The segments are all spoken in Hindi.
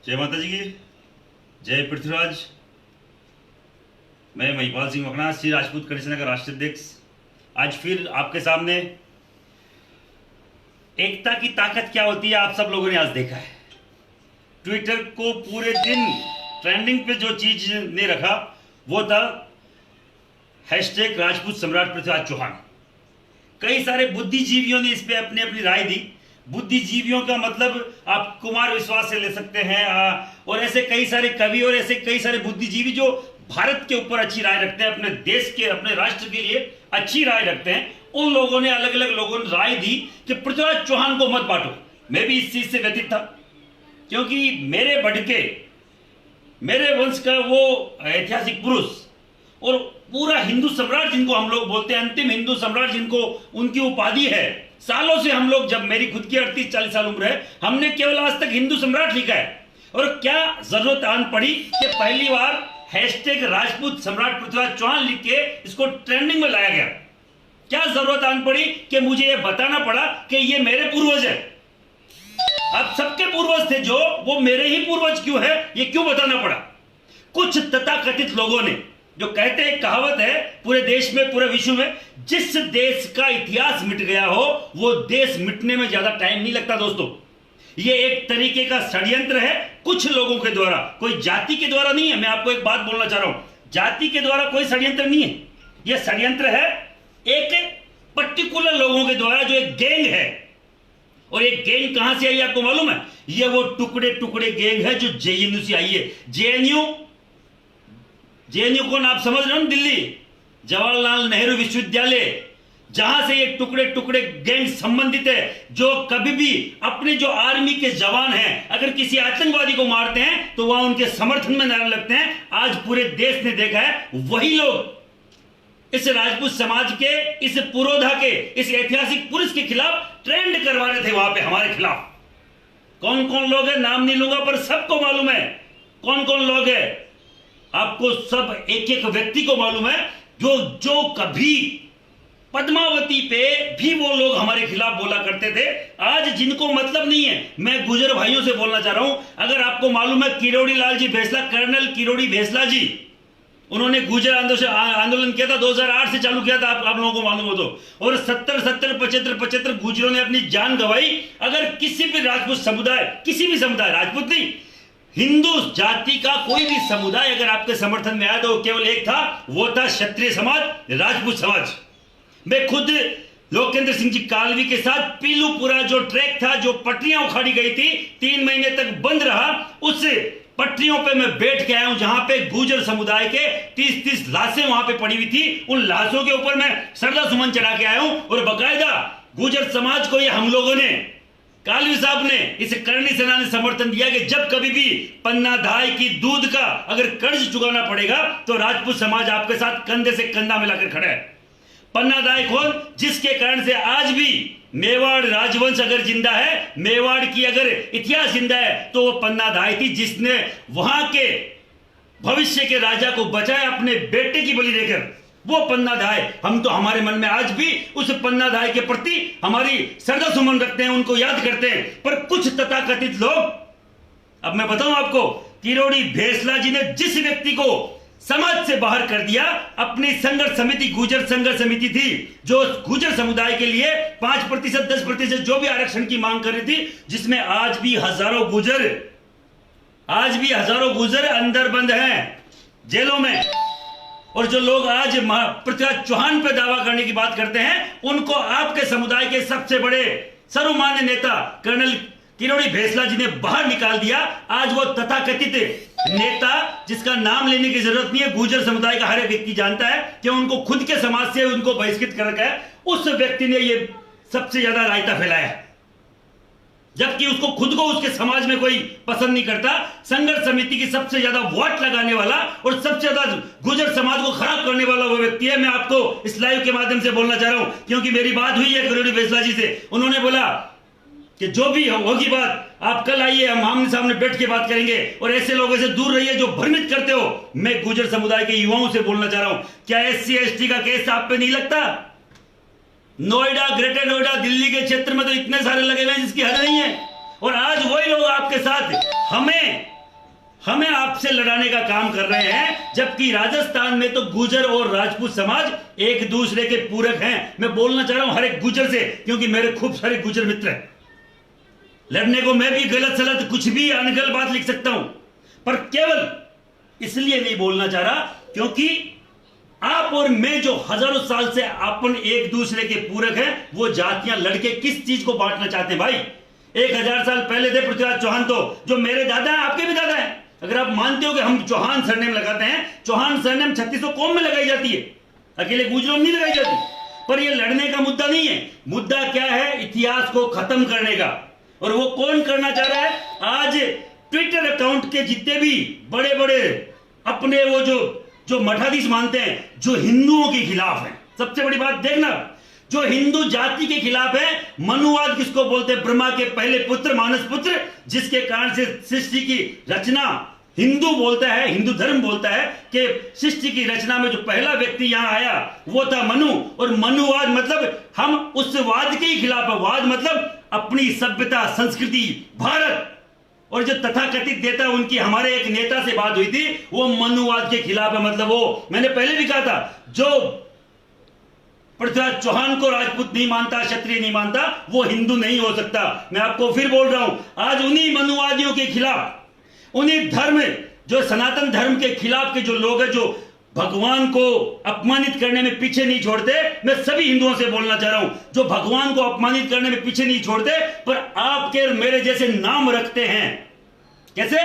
जय माता जी की जय। पृथ्वीराज, मैं महिपाल सिंह मकना, श्री राजपूत कनिष्ठ का राष्ट्रीय अध्यक्ष, आज फिर आपके सामने एकता की ताकत क्या होती है आप सब लोगों ने आज देखा है। ट्विटर को पूरे दिन ट्रेंडिंग पे जो चीज ने रखा वो था हैशटैग राजपूत सम्राट पृथ्वीराज चौहान। कई सारे बुद्धिजीवियों ने इस पे अपनी अपनी राय दी। बुद्धिजीवियों का मतलब आप कुमार विश्वास से ले सकते हैं, और ऐसे कई सारे कवि और ऐसे कई सारे बुद्धिजीवी जो भारत के ऊपर अच्छी राय रखते हैं, अपने देश के अपने राष्ट्र के लिए अच्छी राय रखते हैं, उन लोगों ने अलग अलग लोगों ने राय दी कि पृथ्वीराज चौहान को मत बांटो। मैं भी इस चीज से व्यतीत था, क्योंकि मेरे बढ़के मेरे वंश का वो ऐतिहासिक पुरुष और पूरा हिंदू सम्राट जिनको हम लोग बोलते हैं, अंतिम हिंदू सम्राट जिनको उनकी उपाधि है, सालों से हम लोग, जब मेरी खुद की 38-40 साल उम्र है, हमने केवल आज तक हिंदू सम्राट लिखा है। और क्या जरूरत आन पड़ी कि पहली बार हैशटैग राजपूत सम्राट पृथ्वीराज चौहान लिख के इसको ट्रेंडिंग में लाया गया? क्या जरूरत आन पड़ी कि मुझे यह बताना पड़ा कि ये मेरे पूर्वज है? अब सबके पूर्वज थे जो, वो मेरे ही पूर्वज क्यों है, ये क्यों बताना पड़ा? कुछ तथाकथित लोगों ने जो कहते हैं, कहावत है पूरे देश में पूरे विश्व में, जिस देश का इतिहास मिट गया हो वो देश मिटने में ज्यादा टाइम नहीं लगता। दोस्तों, ये एक तरीके का षड्यंत्र है कुछ लोगों के द्वारा, कोई जाति के द्वारा नहीं है। मैं आपको एक बात बोलना चाह रहा हूं, जाति के द्वारा कोई षड्यंत्र नहीं है। यह षड्यंत्र है एक पर्टिकुलर लोगों के द्वारा, जो एक गैंग है। और एक गैंग कहां से आई आपको मालूम है? ये वो टुकड़े टुकड़े गैंग है जो जेएनयू से आई है। जेएनयू कौन आप समझ रहे हो? दिल्ली जवाहरलाल नेहरू विश्वविद्यालय, जहां से ये टुकड़े टुकड़े गैंग संबंधित है, जो कभी भी अपने जो आर्मी के जवान हैं, अगर किसी आतंकवादी को मारते हैं तो वह उनके समर्थन में नारे लगते हैं। आज पूरे देश ने देखा है, वही लोग इस राजपूत समाज के, इस पुरोधा के, इस ऐतिहासिक पुरुष के खिलाफ ट्रेंड करवा रहे थे वहां पे हमारे खिलाफ। कौन कौन लोग हैं नाम नहीं लूंगा, पर सबको मालूम है कौन कौन लोग हैं। आपको सब एक एक व्यक्ति को मालूम है, जो कभी पद्मावती पे भी वो लोग हमारे खिलाफ बोला करते थे। आज जिनको मतलब नहीं है, मैं गुजर भाइयों से बोलना चाह रहा हूं, अगर आपको मालूम है किरोड़ी लाल जी भेसला, कर्नल किरोड़ी भेसला जी, उन्होंने गुजर आंदोलन किया था, 2008 से चालू किया था, आप लोगों को मालूम हो तो। और 75 गुजरों ने अपनी जान गंवाई। अगर किसी भी राजपूत समुदाय, किसी भी समुदाय, राजपूत नहीं, हिंदू जाति का कोई भी समुदाय अगर आपके समर्थन में आया तो केवल एक था, वो था क्षत्रिय समाज, राजपूत समाज। मैं खुद लोकेंद्र सिंह जी कालवी के साथ पीलूपुरा जो ट्रैक था, जो पटरियां उखाड़ी गई थी, 3 महीने तक बंद रहा, उस पटरियों पे मैं बैठ के आया हूं, जहां पे गुर्जर समुदाय के 30-30 लाशें वहां पे पड़ी हुई थी। उन लाशों के ऊपर मैं श्रद्धा सुमन चढ़ा के आया हूं, और बाकायदा गुर्जर समाज को ये हम लोगों ने, कालवी साहब ने, इस करनी सेना ने समर्थन दिया कि जब कभी भी पन्ना धाय की दूध का अगर कर्ज चुकाना पड़ेगा तो राजपूत समाज आपके साथ कंधे से कंधा मिलाकर खड़ा है। पन्ना धाय कौन? जिसके कारण से आज भी मेवाड़ राजवंश अगर जिंदा है, मेवाड़ की अगर इतिहास जिंदा है, तो वो पन्ना धाय थी, जिसने वहां के भविष्य के राजा को बचाया अपने बेटे की बलि देकर। वो पन्ना धाय, हम तो हमारे मन में आज भी उस पन्ना धाय के प्रति हमारी श्रद्धा सुमन रखते हैं, उनको याद करते हैं। पर कुछ तथाकथित लोग, अब मैं बताऊं आपको, किरोड़ी भेसला जी ने जिस व्यक्ति को समाज से बाहर कर दिया, अपनी संघर्ष समिति, गुर्जर संघर्ष समिति थी, जो गुर्जर समुदाय के लिए 5%, 10% जो भी आरक्षण की मांग कर रही थी, जिसमें आज भी हजारों गुर्जर अंदर बंद हैं जेलों में। और जो लोग आज पृथ्वीराज चौहान पे दावा करने की बात करते हैं, उनको आपके समुदाय के सबसे बड़े सर्वमान्य नेता कर्नल किरोड़ी भेसला जी ने बाहर निकाल दिया। आज वो तथाकथित नेता, जिसका नाम लेने की जरूरत नहीं है, गुर्जर समुदाय का हर एक व्यक्ति जानता है कि उनको खुद के समाज से उनको बहिष्कृत कर रखा है, उस व्यक्ति ने ये सबसे ज्यादा रायता फैलाया, जबकि उसको खुद को उसके समाज में कोई पसंद नहीं करता। संघर्ष समिति की सबसे ज्यादा वोट लगाने वाला और सबसे ज्यादा गुर्जर समाज को खराब करने वाला वो व्यक्ति है। मैं आपको इस लाइव के माध्यम से बोलना चाह रहा हूं, क्योंकि मेरी बात हुई है किरोड़ी भेसला जी से। उन्होंने बोला कि जो भी होगी बात, आप कल आइए, हम आमने सामने बैठ के बात करेंगे, और ऐसे लोगों से दूर रहिए जो भ्रमित करते हो। मैं गुर्जर समुदाय के युवाओं से बोलना चाह रहा हूं, क्या SC/ST का केस आप पे नहीं लगता? नोएडा, ग्रेटर नोएडा, दिल्ली के क्षेत्र में तो इतने सारे लगे हुए हैं जिसकी हद नहीं है। और आज वही लोग आपके साथ हमें हमें आपसे लड़ाने का काम कर रहे हैं, जबकि राजस्थान में तो गुजर और राजपूत समाज एक दूसरे के पूरक हैं। मैं बोलना चाह रहा हूं हर एक गुजर से, क्योंकि मेरे खूब सारे गुजर मित्र हैं। लड़ने को मैं भी गलत सलत कुछ भी अनगल बात लिख सकता हूं, पर केवल इसलिए नहीं बोलना चाह रहा क्योंकि आप और मैं जो हजारों साल से अपन एक दूसरे के पूरक हैं, वो जातियां लड़के किस चीज को बांटना चाहते हैं भाई। 1000 साल पहले थे पृथ्वीराज चौहान, तो जो मेरे दादा हैं आपके भी दादा हैं। अगर आप मानते हो कि हम चौहान सरनेम लगाते हैं, चौहान सरनेम 3600 कौम में लगाई जाती है, अकेले गुजरों में नहीं लगाई जाती। पर यह लड़ने का मुद्दा नहीं है। मुद्दा क्या है? इतिहास को खत्म करने का। और वो कौन करना चाह रहा है? आज ट्विटर अकाउंट के जितने भी बड़े बड़े अपने वो जो मठाधीश मानते हैं, जो हिंदुओं के खिलाफ है, सबसे बड़ी बात देखना, जो हिंदू जाति के खिलाफ है। मनुवाद किसको बोलते हैं? ब्रह्मा के पहले पुत्र, मानस पुत्र, जिसके कारण से सृष्टि की रचना हिंदू बोलता है, हिंदू धर्म बोलता है कि सृष्टि की रचना में जो पहला व्यक्ति यहां आया वो था मनु। और मनुवाद मतलब हम उस वाद के ही खिलाफ है। वाद मतलब अपनी सभ्यता, संस्कृति, भारत। और जो तथाकथित नेता, उनकी हमारे एक नेता से बात हुई थी, वो मनुवाद के खिलाफ है। मतलब वो, मैंने पहले भी कहा था, जो पृथ्वीराज चौहान को राजपूत नहीं मानता, क्षत्रिय नहीं मानता, वो हिंदू नहीं हो सकता। मैं आपको फिर बोल रहा हूं, आज उन्हीं मनुवादियों के खिलाफ, उन्हीं धर्म, जो सनातन धर्म के खिलाफ के जो लोग हैं, जो भगवान को अपमानित करने में पीछे नहीं छोड़ते, मैं सभी हिंदुओं से बोलना चाह रहा हूं, जो भगवान को अपमानित करने में पीछे नहीं छोड़ते, पर आपके और मेरे जैसे नाम रखते हैं। कैसे?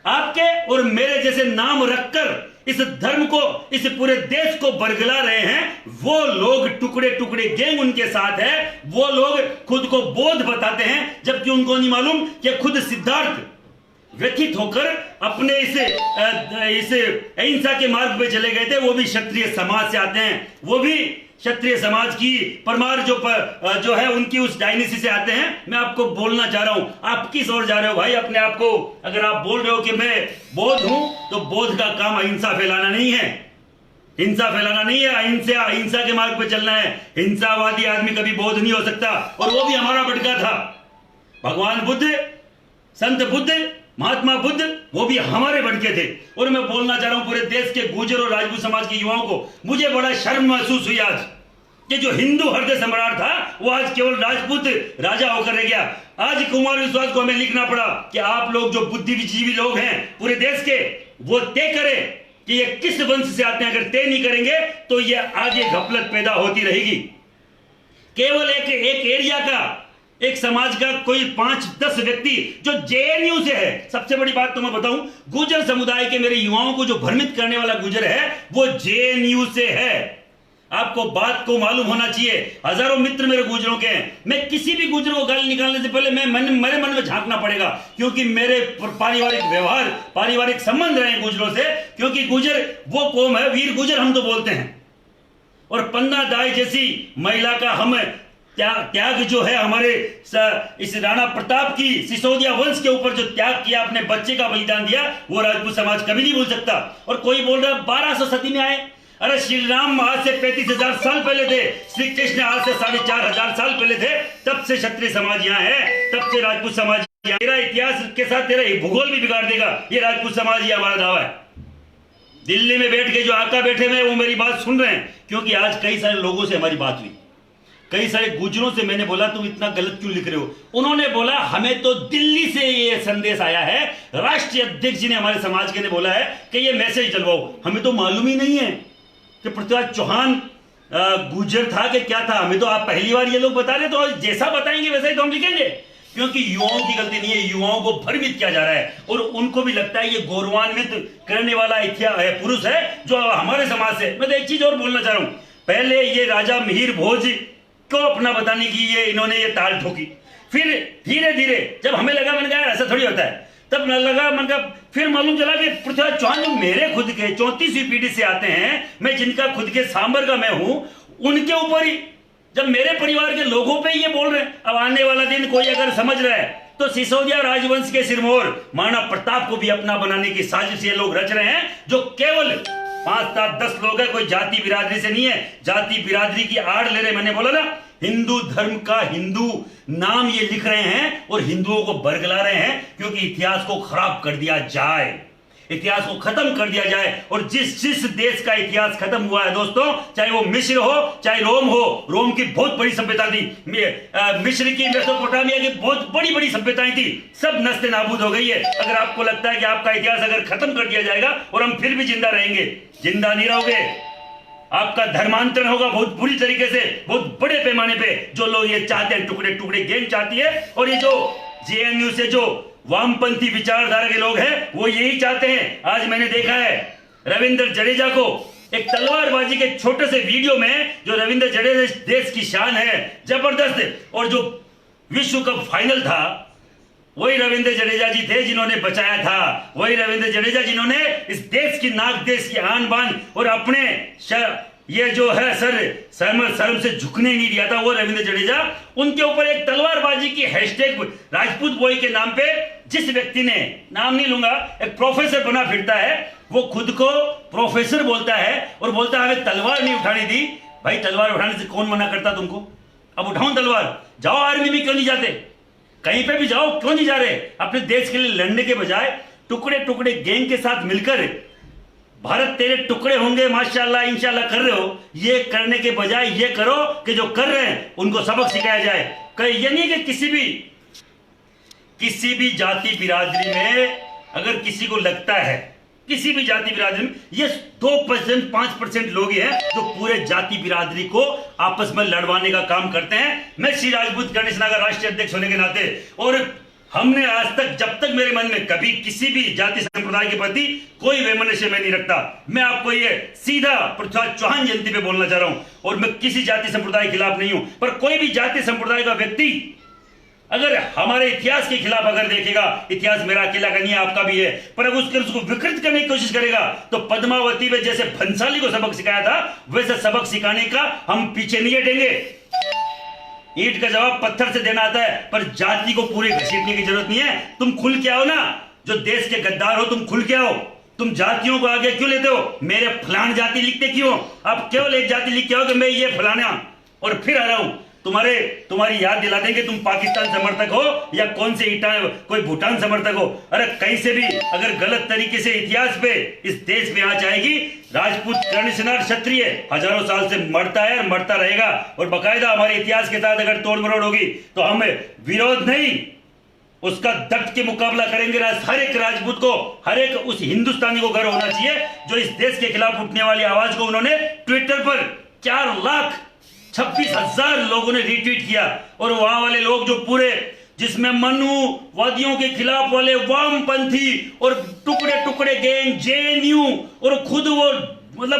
आपके और मेरे जैसे नाम रखकर इस धर्म को, इस पूरे देश को बरगला रहे हैं, वो लोग टुकड़े टुकड़े गैंग उनके साथ है। वो लोग खुद को बौद्ध बताते हैं, जबकि उनको नहीं मालूम कि खुद सिद्धार्थ व्यथित होकर अपने इस अहिंसा के मार्ग पे चले गए थे। वो भी क्षत्रिय समाज से आते हैं, वो भी क्षत्रिय समाज की परमार जो है उनकी उस डायनेस्टी से आते हैं। मैं आपको बोलना चाह रहा हूं, आप किस ओर जा रहे हो भाई अपने आप को? अगर आप बोल रहे हो कि मैं बौद्ध हूं, तो बौद्ध का काम अहिंसा फैलाना नहीं है, हिंसा फैलाना नहीं है। अहिंसा के मार्ग पे चलना है। हिंसावादी आदमी कभी बौद्ध नहीं हो सकता। और वो भी हमारा भटका था। भगवान बुद्ध, संत बुद्ध, महात्मा बुद्ध, वो भी हमारे भटके थे। और मैं बोलना चाह रहा हूं पूरे देश के गुर्जर और राजपूत समाज के युवाओं को, मुझे बड़ा शर्म महसूस हुई आज कि जो हिंदू हृदय सम्राट था, वो आज केवल राजपूत राजा होकर रह गया। आज कुमार विश्वास को हमें लिखना पड़ा कि आप लोग जो बुद्धिजीवी लोग हैं पूरे देश के, वो तय करें कि ये किस वंश से आते हैं। अगर तय नहीं करेंगे तो ये आगे घपलत पैदा होती रहेगी। केवल एक एरिया का, एक समाज का कोई 5-10 व्यक्ति जो जेएनयू से है। सबसे बड़ी बात तो मैं बताऊं, गुर्जर समुदाय के मेरे युवाओं को जो भ्रमित करने वाला गुर्जर है, वो जेएनयू से है। आपको बात को मालूम होना चाहिए। हजारों मित्र मेरे गुर्जरों के हैं। मैं किसी भी गुर्जर को गाली निकालने से पहले मेरे मन में झांकना पड़ेगा, क्योंकि मेरे पारिवारिक व्यवहार, पारिवारिक संबंध रहे गुर्जरों से। क्योंकि गुर्जर वो कौम है, वीर गुर्जर हम तो बोलते हैं। और पन्ना दाई जैसी महिला का हम त्याग जो है, हमारे इस राणा प्रताप की सिसोदिया वंश के ऊपर जो त्याग किया, अपने बच्चे का बलिदान दिया, वो राजपूत समाज कभी नहीं भूल सकता। और कोई बोल रहा है 1200 सदी में आए। अरे श्री राम आज से 35,000 साल पहले थे, श्री कृष्ण आज से 4,500 साल पहले थे। तब से क्षत्रिय समाज यहाँ है, तब से राजपूत समाज। तेरा इतिहास के साथ तेरा भूगोल भी बिगाड़ देगा ये राजपूत समाज, ये हमारा दावा है। दिल्ली में बैठ के जो आका बैठे हुए वो मेरी बात सुन रहे हैं, क्योंकि आज कई सारे लोगों से हमारी बात हुई, कई सारे गुर्जरों से मैंने बोला तुम इतना गलत क्यों लिख रहे हो। उन्होंने बोला हमें तो दिल्ली से ये संदेश आया है, राष्ट्रीय अध्यक्ष जी ने, हमारे समाज के ने बोला है कि ये मैसेज डलवाओ। हमें तो मालूम ही नहीं है कि पृथ्वीराज चौहान गुर्जर था कि क्या था। हमें तो आप पहली बार ये लोग बता रहे, तो जैसा बताएंगे वैसा ही तो हम लिखेंगे। क्योंकि युवाओं की गलती नहीं है, युवाओं को भ्रमित किया जा रहा है और उनको भी लगता है ये गौरवान्वित करने वाला पुरुष है जो हमारे समाज से। मैं तो एक चीज और बोलना चाह रहा हूं, पहले ये राजा मिहिर भोज को अपना बताने की इन्होंने ये ताल ठोकी। फिर धीरे धीरे जब हमें लगा, मैंने कहा ऐसा थोड़ी होता है, तब लगा, मैंने कहा, फिर मालूम चला कि पृथ्वीराज चौहान जो मेरे खुद के 34वीं पीढ़ी से आते हैं, मैं जिनका खुद के सांबर का मैं हूं, उनके ऊपर ही, जब मेरे परिवार के लोगों पे ये बोल रहे हैं। अब आने वाला दिन कोई अगर समझ रहा है तो सिसोदिया राजवंश के सिरमौर महाराणा प्रताप को भी अपना बनाने की साजिश ये लोग रच रहे हैं, जो केवल 5-7-10 लोग हैं, कोई जाति बिरादरी से नहीं है। जाति बिरादरी की आड़ ले रहे, मैंने बोला ना, हिंदू धर्म का हिंदू नाम ये लिख रहे हैं और हिंदुओं को बरगला रहे हैं, क्योंकि इतिहास को खराब कर दिया जाए। इतिहास को खत्म कर दिया जाए। और जिस देश का इतिहास खत्म हुआ है दोस्तों, चाहे वो मिस्र हो चाहे रोम हो, रोम की बहुत बड़ी सभ्यता थी, मिस्र की, मेसोपोटामिया की बहुत बड़ी बड़ी सभ्यताएं थी, सब नस्ते नाबूद हो गई है। अगर आपको लगता है कि आपका इतिहास अगर खत्म कर दिया जाएगा और हम फिर भी जिंदा रहेंगे, जिंदा नहीं रहोगे। आपका धर्मांतरण होगा बहुत बुरी तरीके से, बहुत बड़े पैमाने पे। जो लोग ये चाहते हैं, टुकड़े टुकड़े गैंग चाहती है, और ये जो जेएनयू से जो वामपंथी विचारधारा के लोग हैं वो यही चाहते हैं। आज मैंने देखा है रविंद्र जडेजा को एक तलवारबाजी के छोटे से वीडियो में, जो रविंद्र जडेजा देश की शान है, जबरदस्त, और जो विश्व कप फाइनल था वही रविंद्र जडेजा जी थे जिन्होंने बचाया था, वही रविंद्र जडेजा जिन्होंने इस देश की नाक, देश की आन बान और अपने ये जो है शर्म से झुकने नहीं दिया था, वो रविंद्र जडेजा। उनके ऊपर एक तलवारबाजी की हैशटैग राजपूत बॉय के नाम पे जिस व्यक्ति ने, नाम नहीं लूंगा, एक प्रोफेसर बना फिरता है, वो खुद को प्रोफेसर बोलता है और बोलता है हमें तलवार नहीं उठानी दी। भाई तलवार उठाने से कौन मना करता तुमको? अब उठाओ तलवार, जाओ आर्मी में, क्यों नहीं जाते? कहीं पे भी जाओ, क्यों नहीं जा रहे? अपने देश के लिए लड़ने के बजाय टुकड़े टुकड़े गैंग के साथ मिलकर भारत तेरे टुकड़े होंगे माशाल्लाह इंशाल्लाह कर रहे हो, ये करने के बजाय ये करो कि जो कर रहे हैं उनको सबक सिखाया जाए। कहीं ये नहीं कि किसी भी जाति बिरादरी में अगर किसी को लगता है, किसी भी जाति बिरादरी में, ये 2% 5% लोग ही हैं जो पूरे जाति बिरादरी को आपस में लड़वाने का काम करते हैं। मैं श्री राजपूत गणेश नागर राष्ट्रीय अध्यक्ष होने के नाते, और हमने आज तक, जब तक मेरे मन में कभी किसी भी जाति संप्रदाय के प्रति कोई वैमनस्य में नहीं रखता। मैं आपको ये सीधा पृथ्वीराज चौहान जयंती पे बोलना चाह रहा हूं, और मैं किसी जाति संप्रदाय के खिलाफ नहीं हूं, पर कोई भी जाति संप्रदाय का व्यक्ति अगर हमारे इतिहास के खिलाफ अगर देखेगा, इतिहास मेरा अकेला का नहीं है, आपका भी है, पर अगर उसको विकृत करने की कोशिश करेगा तो पद्मावती में जैसे भंसाली को सबक सिखाया था वैसे सबक सिखाने का हम पीछे नहीं हटेंगे। ईंट का जवाब पत्थर से देना आता है, पर जाति को पूरे घसीटने की जरूरत नहीं है। तुम खुल के आओ ना, जो देश के गद्दार हो तुम खुल के आओ। तुम जातियों को आगे क्यों लेते हो? मेरे फलान जाति लिखते क्यों? आप केवल एक जाति लिख के आओ कि मैं ये फलाना, और फिर आ रहा हूं तुम्हारी याद दिला देंगे तुम पाकिस्तान समर्थक हो या कौन से कोई भूटान समर्थक हो। अरे कहीं से भी अगर गलत तरीके से इतिहास पे इस देश में आंच आएगी, राजपूत कर्णसेनार क्षत्रिय हजारों साल से मरता है और मरता रहेगा, और बकायदा हमारे इतिहास के साथ अगर तोड़ मरोड़ होगी तो हम विरोध नहीं, उसका डट के मुकाबला करेंगे। हर एक राजपूत को, हर एक उस हिंदुस्तानी को गर्व होना चाहिए जो इस देश के खिलाफ उठने वाली आवाज को उन्होंने ट्विटर पर 4,26,000 लोगों ने रीट्वीट किया, और वहां वाले लोग जो पूरे, जिसमें मनुवादियों के खिलाफ वाले वामपंथी और टुकड़े टुकड़े गैंग जेएनयू और खुद वो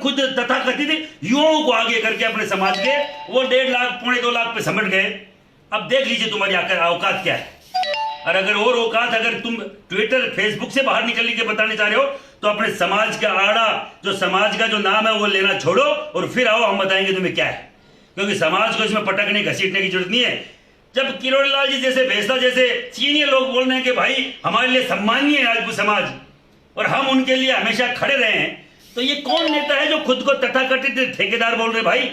खुद तथाकथित युवाओं को आगे करके अपने समाज के वो 1.5 लाख 2.25 लाख पे समझ गए। अब देख लीजिए तुम्हारी औकात क्या है। और अगर और औकात अगर तुम ट्विटर फेसबुक से बाहर निकलने के बताने चाह रहे हो तो अपने समाज का आड़ा, जो समाज का जो नाम है वो लेना छोड़ो और फिर आओ, हम बताएंगे तुम्हें क्या है। क्योंकि समाज को इसमें पटकने घसीटने की जरूरत नहीं है। जब किरोड़ी लाल जी जैसे, भैंसला जैसे सीनियर लोग बोल रहे हैं कि भाई हमारे लिए सम्मानीय है राजपूत समाज और हम उनके लिए हमेशा खड़े रहे हैं, तो ये कौन नेता है जो खुद को तथाकथित ठेकेदार बोल रहे? भाई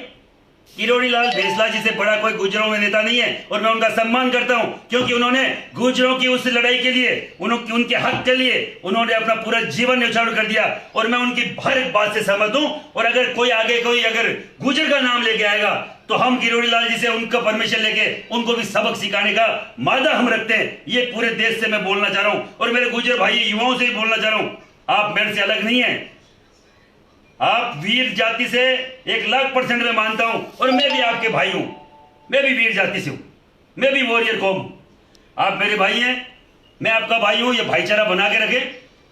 किरोड़ी लाल भैंसला जी से बड़ा कोई गुजरों में नेता नहीं है, और मैं उनका सम्मान करता हूं क्योंकि उन्होंने गुजरों की उस लड़ाई के लिए, उनके हक के लिए उन्होंने अपना पूरा जीवन न्यौछावर कर दिया, और मैं उनकी हर एक बात से सहमत हूं। और अगर कोई आगे कोई अगर गुजर का नाम लेके आएगा तो हम किरोड़ी लाल जी से उनका परमिशन लेके उनको भी सबक सिखाने का मादा हम रखते हैं। ये पूरे देश से मैं बोलना चाह रहा हूं, और मेरे गुजर भाई युवाओं से भी बोलना चाह रहा हूं, आप मेरे से अलग नहीं है। आप वीर जाति से 1,00,000% में मानता हूं, और मैं भी आपके भाई हूं, मैं भी वीर जाति से हूं, मैं भी वॉरियर कौम। आप मेरे भाई हैं, मैं आपका भाई हूं, ये भाईचारा बना के रखें।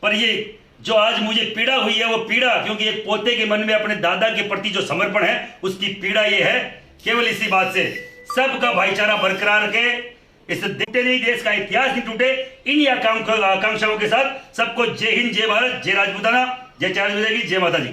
पर ये जो आज मुझे पीड़ा हुई है वो पीड़ा क्योंकि एक पोते के मन में अपने दादा के प्रति जो समर्पण है उसकी पीड़ा ये है, केवल इसी बात से सबका भाईचारा बरकरार रखे, इस देश का इतिहास नहीं टूटे। इन आकांक्षाओं के साथ सबको जय हिंद, जय भारत, जय राजपूताना, जय चार, जय माता जी।